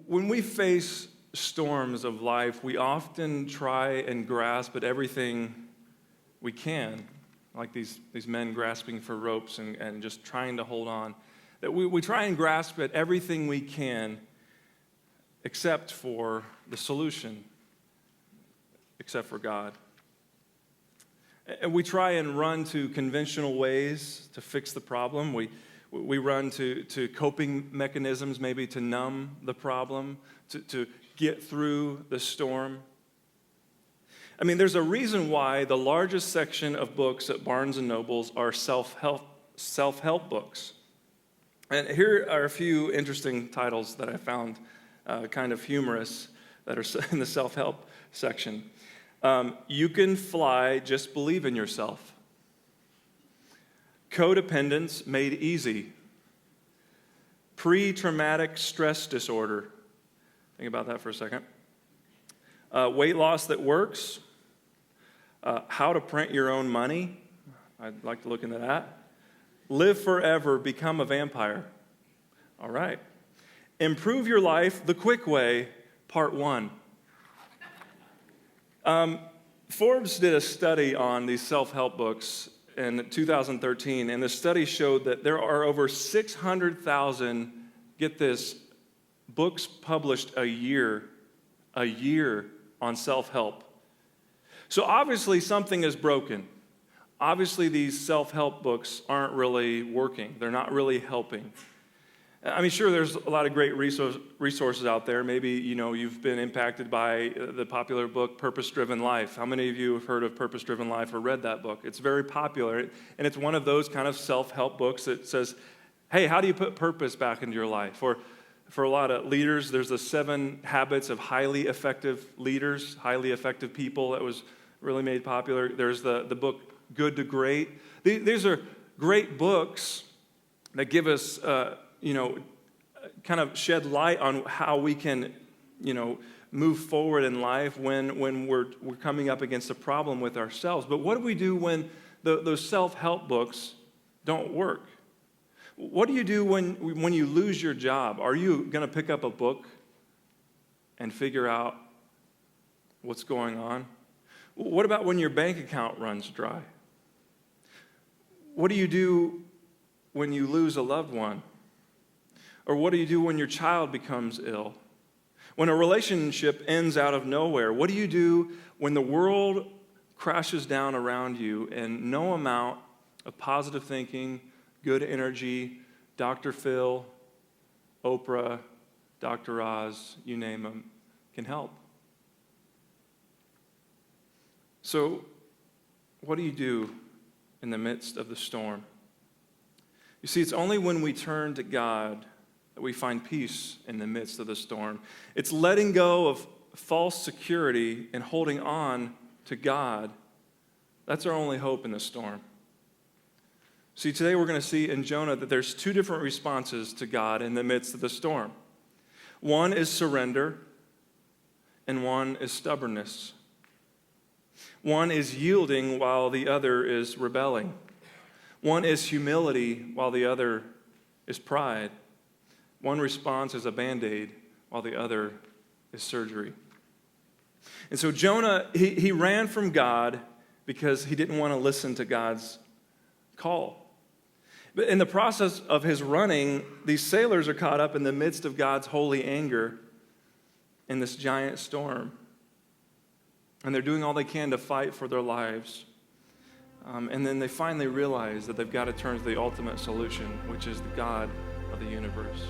When we face storms of life, we often try and grasp at everything we can, like these men grasping for ropes and just trying to hold on. That we try and grasp at everything we can except for the solution, except for God. And we try and run to conventional ways to fix the problem. We run to coping mechanisms, maybe to numb the problem, to get through the storm. I mean, there's a reason why the largest section of books at Barnes & Noble's are self-help books. And here are a few interesting titles that I found kind of humorous that are in the self-help section. You Can Fly, Just Believe in Yourself. Codependence Made Easy. Pre-traumatic stress disorder. Think about that for a second. Weight loss that works. How to print your own money. I'd like to look into that. Live forever, become a vampire. All right. Improve your life the quick way, part 1. Forbes did a study on these self-help books in 2013, and the study showed that there are over 600,000, get this, books published a year on self-help. So obviously something is broken. Obviously these self-help books aren't really working. They're not really helping. I mean, sure, there's a lot of great resources out there. Maybe, you've been impacted by the popular book, Purpose-Driven Life. How many of you have heard of Purpose-Driven Life or read that book? It's very popular, and it's one of those kind of self-help books that says, hey, how do you put purpose back into your life? Or for a lot of leaders, there's the 7 habits of highly effective leaders, highly effective people that was really made popular. There's the book, Good to Great. These are great books that give us kind of shed light on how we can, move forward in life when we're coming up against a problem with ourselves. But what do we do when those self-help books don't work? What do you do when you lose your job? Are you going to pick up a book and figure out what's going on? What about when your bank account runs dry? What do you do when you lose a loved one? Or what do you do when your child becomes ill? When a relationship ends out of nowhere? What do you do when the world crashes down around you and no amount of positive thinking, good energy, Dr. Phil, Oprah, Dr. Oz, you name them, can help? So, what do you do in the midst of the storm? You see, it's only when we turn to God that we find peace in the midst of the storm. It's letting go of false security and holding on to God. That's our only hope in the storm. See, today we're going to see in Jonah that there's 2 different responses to God in the midst of the storm. One is surrender, and one is stubbornness. One is yielding while the other is rebelling. One is humility while the other is pride. One response is a Band-Aid while the other is surgery. And so Jonah, he ran from God because he didn't want to listen to God's call. But in the process of his running, these sailors are caught up in the midst of God's holy anger in this giant storm. And they're doing all they can to fight for their lives. And then they finally realize that they've got to turn to the ultimate solution, which is the God of the universe.